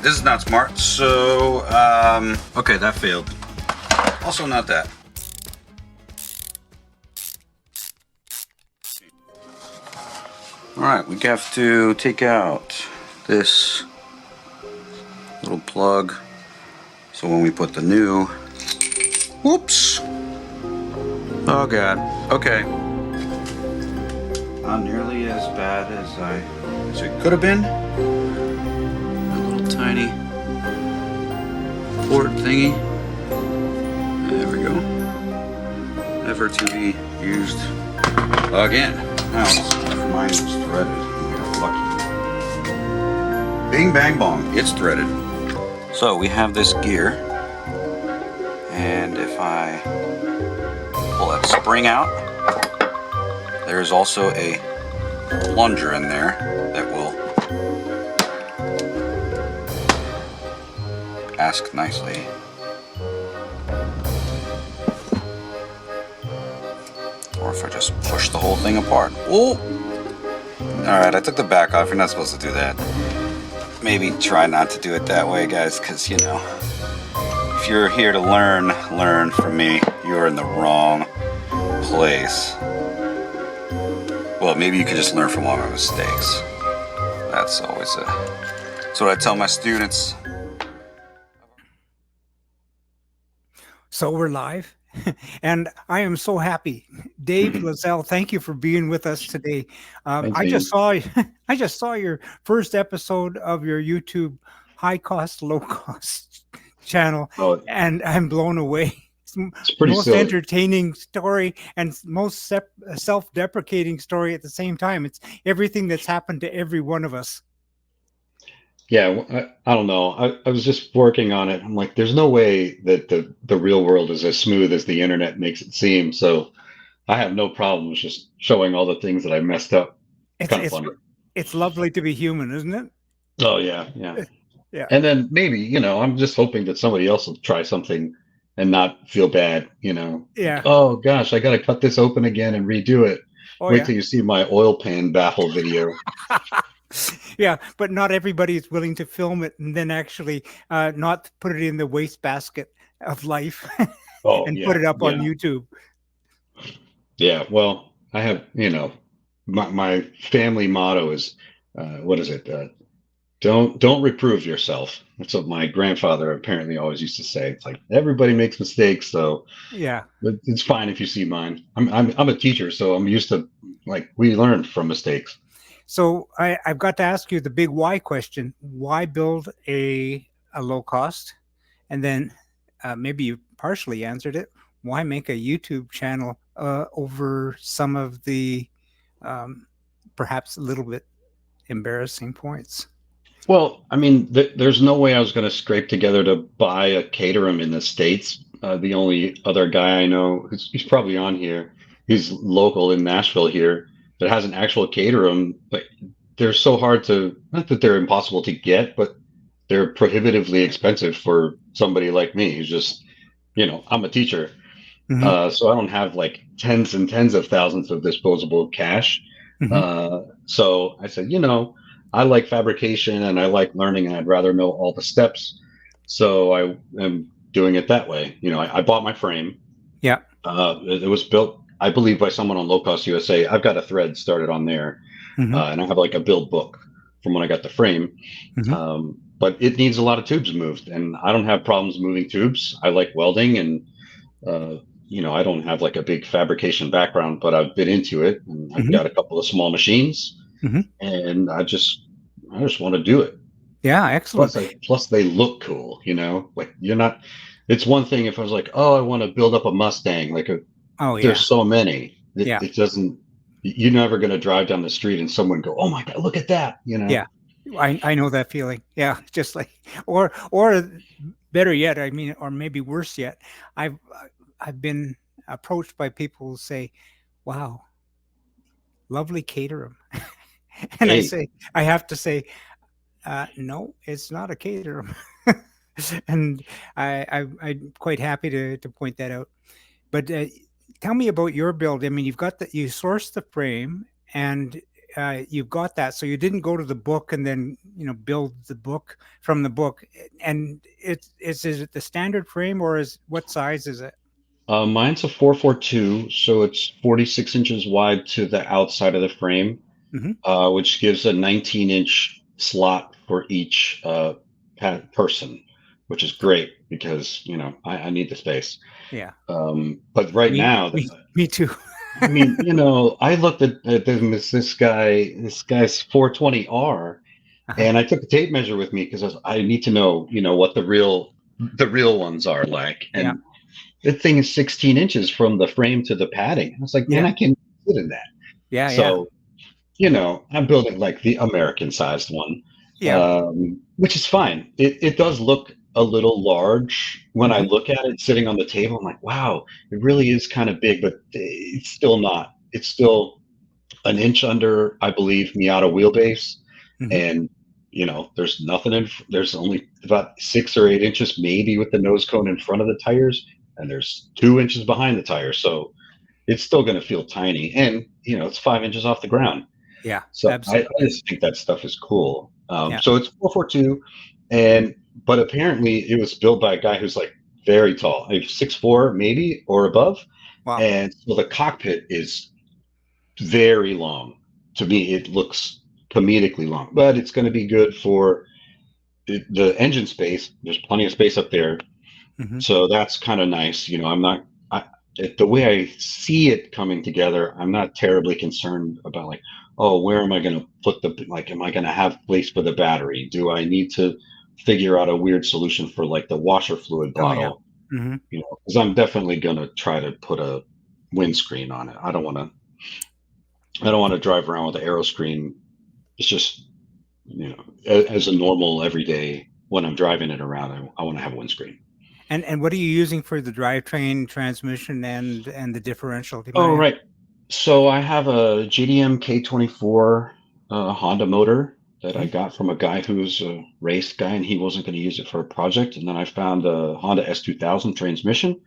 this is not smart. So, okay, that failed. Also not that. Alright, we have to take out this little plug. So when we put the new, whoops. Oh God, okay. Not nearly as bad as it could have been. A little tiny port thingy. There we go. Never to be used again. Now, mine is threaded. Lucky. Bing bang bong, it's threaded. So we have this gear, and if I pull that spring out, there's also a plunger in there that will ask nicely. Or if I just push the whole thing apart. Oh! Alright, I took the back off. You're not supposed to do that. Maybe try not to do it that way, guys, because, you know, if you're here to learn from me, you're in the wrong place. Well, maybe you could just learn from all my mistakes. That's always that's what I tell my students. So we're live, and I am so happy. Dave Lassell, thank you for being with us today. I just saw your first episode of your YouTube high cost, low cost channel, and I'm blown away. It's pretty most silly. Entertaining story and most self-deprecating story at the same time. It's everything that's happened to every one of us. Yeah, I don't know. I was just working on it. I'm like, there's no way that the real world is as smooth as the internet makes it seem. So I have no problems just showing all the things that I messed up. Kind of funny. It's lovely to be human, isn't it? Oh, yeah, yeah. Yeah. And then maybe, you know, I'm just hoping that somebody else will try something and not feel bad, you know. Yeah. Oh, gosh, I got to cut this open again and redo it. Oh, Wait till you see my oil pan baffle video. Yeah, but not everybody is willing to film it and then actually not put it in the wastebasket of life and put it up on YouTube. Yeah, well, I have, you know, my family motto is, what is it? Don't reprove yourself. That's what my grandfather apparently always used to say. It's like everybody makes mistakes, so yeah, it's fine if you see mine. I'm a teacher, so I'm used to, like, we learn from mistakes. So I've got to ask you the big why question. Why build a low cost? And then maybe you partially answered it. Why make a YouTube channel over some of the perhaps a little bit embarrassing points? Well, I mean, there's no way I was going to scrape together to buy a Caterham in the States. The only other guy I know, he's probably on here, he's local in Nashville here, that has an actual Caterham. But they're so hard to, not that they're impossible to get, but they're prohibitively expensive for somebody like me who's just, you know, I'm a teacher. Mm-hmm. So I don't have like tens and tens of thousands of disposable cash. Mm-hmm. So I said, you know, I like fabrication and I like learning, and I'd rather know all the steps. So I am doing it that way. You know, I bought my frame. Yeah. It was built, I believe, by someone on Low Cost USA. I've got a thread started on there, Mm-hmm. and I have like a build book from when I got the frame. Mm-hmm. But it needs a lot of tubes moved, and I don't have problems moving tubes. I like welding, and you know, I don't have like a big fabrication background, but I've been into it, and I've got a couple of small machines. Mm-hmm. And I just want to do it. Yeah, excellent. Plus they look cool, you know. Like you're not. It's one thing if I was like, oh, I want to build up a Mustang. Like there's so many. It doesn't. You're never going to drive down the street and someone go, oh my God, look at that. You know. Yeah, I know that feeling. Yeah, just like or better yet, I mean, or maybe worse yet, I've been approached by people who say, wow, lovely Caterham. And I have to say, no, it's not a Caterham. And I'm quite happy to point that out. But tell me about your build. I mean, you sourced the frame, and you've got that. So you didn't go to the book and then build the book from the book. And is it the standard frame, or what size is it? Mine's a 442, so it's 46 inches wide to the outside of the frame, Hmm. which gives a 19-inch slot for each person, which is great because I need the space. Yeah. But right Me, now, me too. I mean, I looked at this guy. This guy's 420R, Uh-huh. and I took a tape measure with me because I need to know, what the real ones are like. Yeah. And the thing is 16 inches from the frame to the padding. I was like, man, Yeah. I can't fit in that. Yeah. Yeah. So, I'm building like the American sized one, Yeah. which is fine. It does look a little large when I Hmm. look at it sitting on the table. I'm like, wow, it really is kind of big, but it's still not. It's still an inch under, I believe, Miata wheelbase. Hmm. And, there's only about 6 or 8 inches maybe with the nose cone in front of the tires. And there's 2 inches behind the tire. So it's still going to feel tiny. And, it's 5 inches off the ground. Yeah. So I Absolutely. just think that stuff is cool. Yeah. So it's 442, but apparently it was built by a guy who's like very tall, like 6'4" maybe or above, Wow. and so the cockpit is very long. To me, it looks comedically long, but it's going to be good for the engine space. There's plenty of space up there, Hmm. so that's kind of nice. I'm not. The way I see it coming together, I'm not terribly concerned about like, oh, where am I going to put am I going to have place for the battery? Do I need to figure out a weird solution for like the washer fluid Oh yeah. bottle? Hmm. Because I'm definitely going to try to put a windscreen on it. I don't want to drive around with an aero screen. It's just, as a normal everyday when I'm driving it around, I want to have a windscreen. And what are you using for the drivetrain, transmission, and the differential? Do you Oh, mind? right. So I have a JDM K24 Honda motor that I Mhm. got from a guy who's a race guy, and he wasn't going to use it for a project. And then I found a Honda S2000 transmission.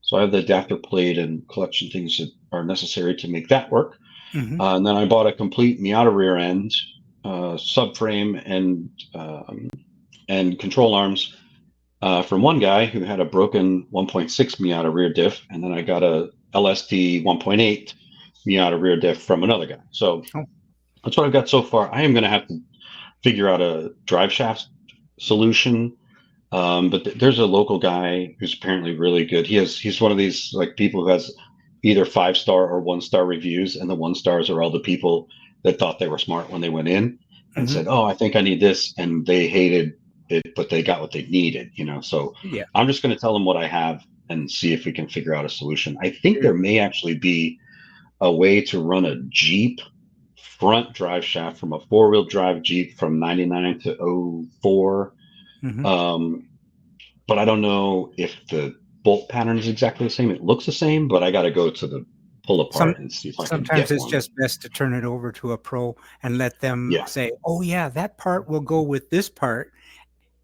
So I have the adapter plate and collection things that are necessary to make that work. Mhm. And then I bought a complete Miata rear end, subframe, and control arms from one guy who had a broken 1.6 Miata rear diff, and then I got a LSD 1.8 Miata rear diff from another guy. So Oh. that's what I've got so far. I am going to have to figure out a drive shaft solution. But there's a local guy who's apparently really good. He's one of these like people who has either 5-star or 1-star reviews, and the 1-stars are all the people that thought they were smart when they went in and Mhm. said, "Oh, I think I need this," and they hated it, but they got what they needed. So Yeah. I'm just going to tell them what I have and see if we can figure out a solution. I think Sure. there may actually be a way to run a Jeep front drive shaft from a 4-wheel drive Jeep from 99 to '04. Mhm. Um, but I don't know if the bolt pattern is exactly the same. It looks the same, but I got to go to the pull Some apart and see if I can Sometimes get it's one. just best to turn it over to a pro and let them Yeah. say, "Oh yeah, that part will go with this part,"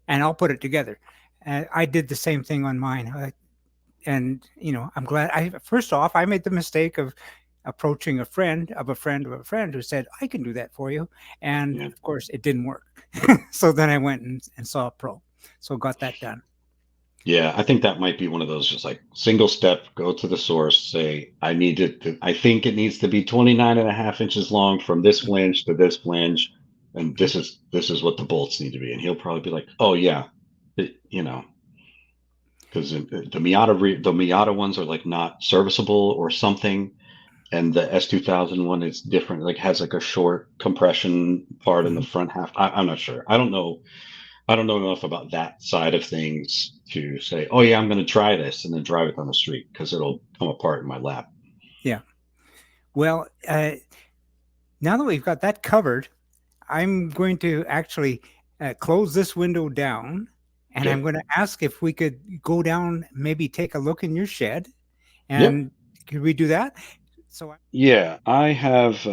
and I'll put it together. And I did the same thing on mine. And I'm glad. First off, I made the mistake of approaching a friend of a friend of a friend who said, "I can do that for you," and Yeah. of course, it didn't work. So then I went and saw a pro, so got that done. Yeah. I think that might be one of those just like single step, go to the source, say, I think it needs to be 29.5 inches long from this flange to this flange. And Mhm. this is what the bolts need to be. And he'll probably be like, oh yeah, because the Miata ones are like not serviceable or something. And the S2000 one is different, like has like a short compression part in the Mhm. front half. I'm not sure. I don't know. I don't know enough about that side of things to say, oh yeah, I'm going to try this and then drive it on the street because it'll come apart in my lap. Yeah. Well, now that we've got that covered, I'm going to actually close this window down, and I'm Okay. going to ask if we could go down, maybe take a look in your shed, Yep. and could we do that? So, Yeah, I have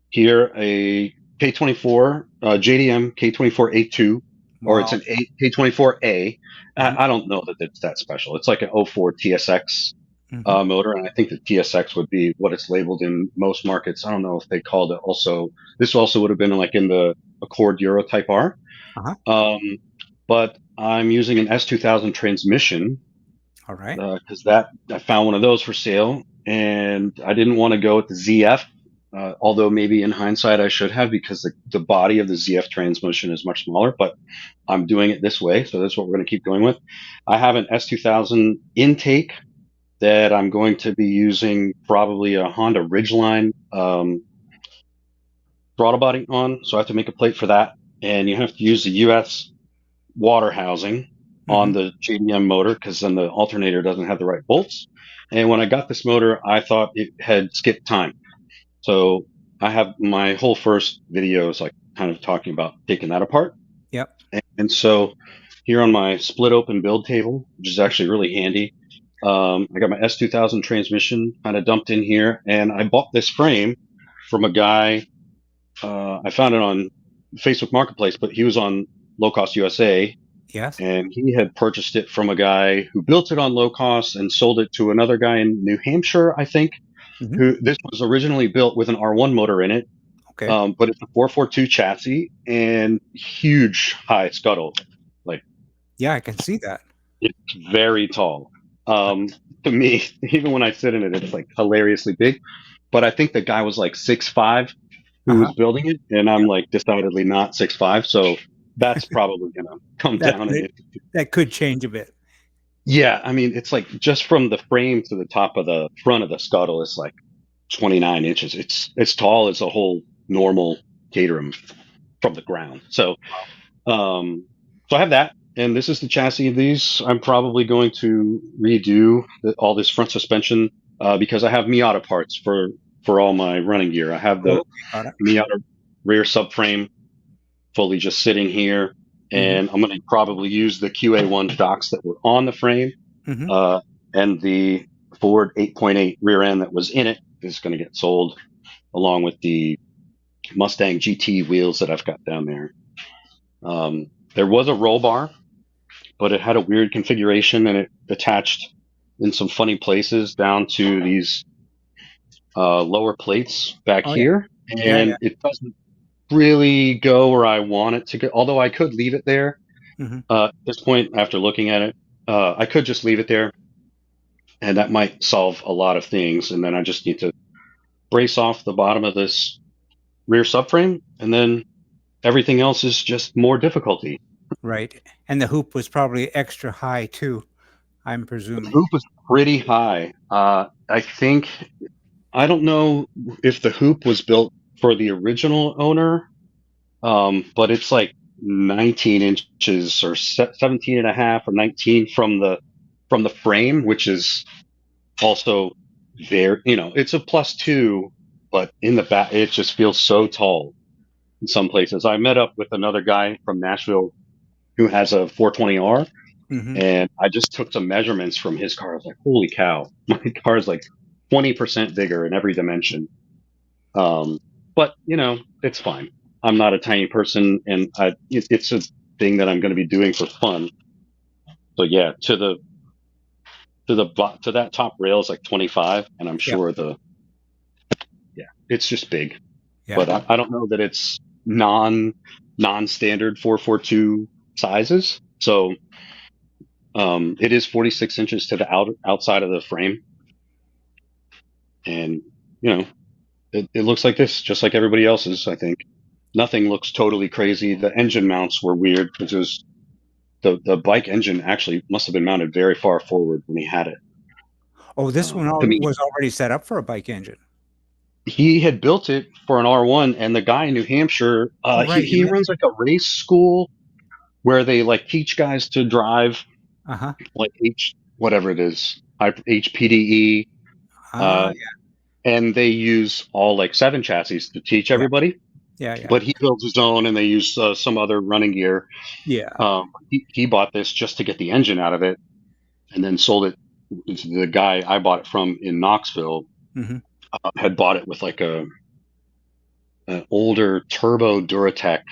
here a K24 JDM K24A2, or it's wow. an K24A. Mhm. I don't know that it's that special. It's like an '04 TSX. motor, and I think the TSX would be what it's labeled in most markets. I don't know if they called it also. This also would have been like in the Accord Euro Type R. Uh-huh. But I'm using an S2000 transmission All right. because I found one of those for sale, and I didn't want to go with the ZF. Although maybe in hindsight I should have, because the body of the ZF transmission is much smaller, but I'm doing it this way, so that's what we're going to keep going with. I have an S2000 intake that I'm going to be using probably a Honda Ridgeline throttle body on, so I have to make a plate for that, and you have to use the US water housing on the JDM motor because then the alternator doesn't have the right bolts. And when I got this motor, I thought it had skipped time. So I have my whole first video is like kind of talking about taking that apart. Yep. And so here on my split open build table, which is actually really handy, I got my S2000 transmission kind of dumped in here, and I bought this frame from a guy. I found it on Facebook Marketplace, but he was on Low Cost USA. Yes. And he had purchased it from a guy who built it on low cost and sold it to another guy in New Hampshire, I think. Who this was originally built with an R1 motor in it, Okay. but it's a 442 chassis and huge high scuttle. Like, Yeah, I can see that. it's very tall. To me, even when I sit in it, it's like hilariously big. But I think the guy was like 6'5" who was building it, and I'm like decidedly not 6'5", so that's probably gonna come down. That could change a bit. Yeah, I mean, it's like just from the frame to the top of the front of the scuttle is like 29 inches. It's tall as a whole normal Caterham from the ground. So, so I have that, and this is the chassis of these. I'm probably going to redo all this front suspension because I have Miata parts for all my running gear. I have the Miata rear subframe fully just sitting here. And I'm going to probably use the QA1 shocks that were on the frame, and the Ford 8.8 rear end that was in it is going to get sold, along with the Mustang GT wheels that I've got down there. There was a roll bar, but it had a weird configuration, and it attached in some funny places down to these lower plates back here, and it doesn't really go where I want it to go, although I could leave it there. At this point, after looking at it, I could just leave it there, and that might solve a lot of things, and then I just need to brace off the bottom of this rear subframe, and then everything else is just more difficulty. Right. And the hoop was probably extra high too, I'm presuming. The hoop was pretty high. I think, I don't know if the hoop was built for the original owner, but it's like 19 inches or 17 and a half or 19 from the frame, which is also there. It's a +2, but in the back, it just feels so tall in some places. I met up with another guy from Nashville who has a 420R, and I just took some measurements from his car. I was like, holy cow, my car is like 20% bigger in every dimension. But it's fine. I'm not a tiny person, and it's a thing that I'm going to be doing for fun. So yeah, to that top rail is like 25, and I'm sure it's just big. Yeah. But I don't know that it's non-standard 442 sizes. So it is 46 inches to the outside of the frame, and it looks like this, just like everybody else's, I think. Nothing looks totally crazy. The engine mounts were weird, which is the bike engine actually must have been mounted very far forward when he had it. Oh, this one was already set up for a bike engine. He had built it for an R1, and the guy in New Hampshire, he runs like a race school where they like teach guys to drive, like whatever it is, HPDE. And they use all like 7 chassis to teach everybody. Yeah. But he builds his own, and they use some other running gear. Yeah. He bought this just to get the engine out of it, and then sold it. The guy I bought it from in Knoxville had bought it with like an older turbo Duratec,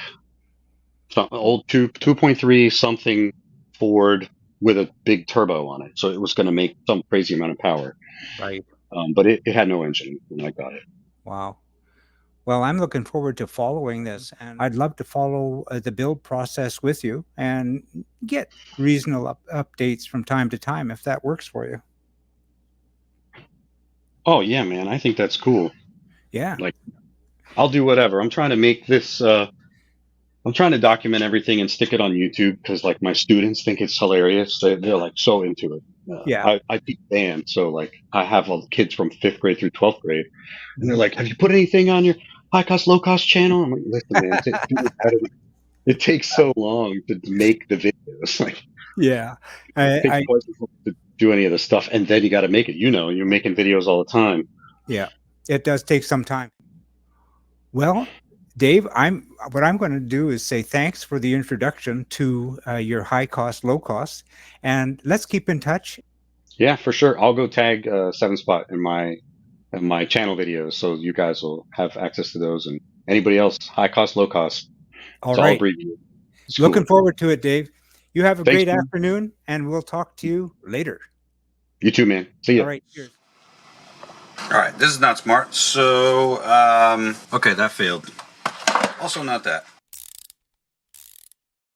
old 2.3 something Ford with a big turbo on it. So it was going to make some crazy amount of power. Right. But it had no engine when I got it. Wow. Well, I'm looking forward to following this, and I'd love to follow the build process with you and get reasonable updates from time to time if that works for you. Oh yeah, man. I think that's cool. Yeah. Like, I'll do whatever. I'm trying to make this, I'm trying to document everything and stick it on YouTube because like my students think it's hilarious. They're like so into it. Yeah. I teach band, so like I have all the kids from 5th grade through 12th grade, and they're like, "Have you put anything on your high cost, low cost channel?" I'm like, "Listen, man, it takes so long to make the videos. Like, Yeah. it takes twice as long to do any of the stuff, and then you got to make it. You know, you're making videos all the time. Yeah. It does take some time. Well, Dave, what I'm going to do is say thanks for the introduction to your high cost, low cost, and let's keep in touch. Yeah, for sure. I'll go tag 7 Spot in my channel videos, so you guys will have access to those, and anybody else, high cost, low cost. All It's all right. abbreviated. It's Looking cool. forward to it, Dave. You have a Thanks, great man. afternoon, and we'll talk to you later. You too, man. See ya. All right. Cheers. All right, this is not smart. So, okay, that failed. Also not that.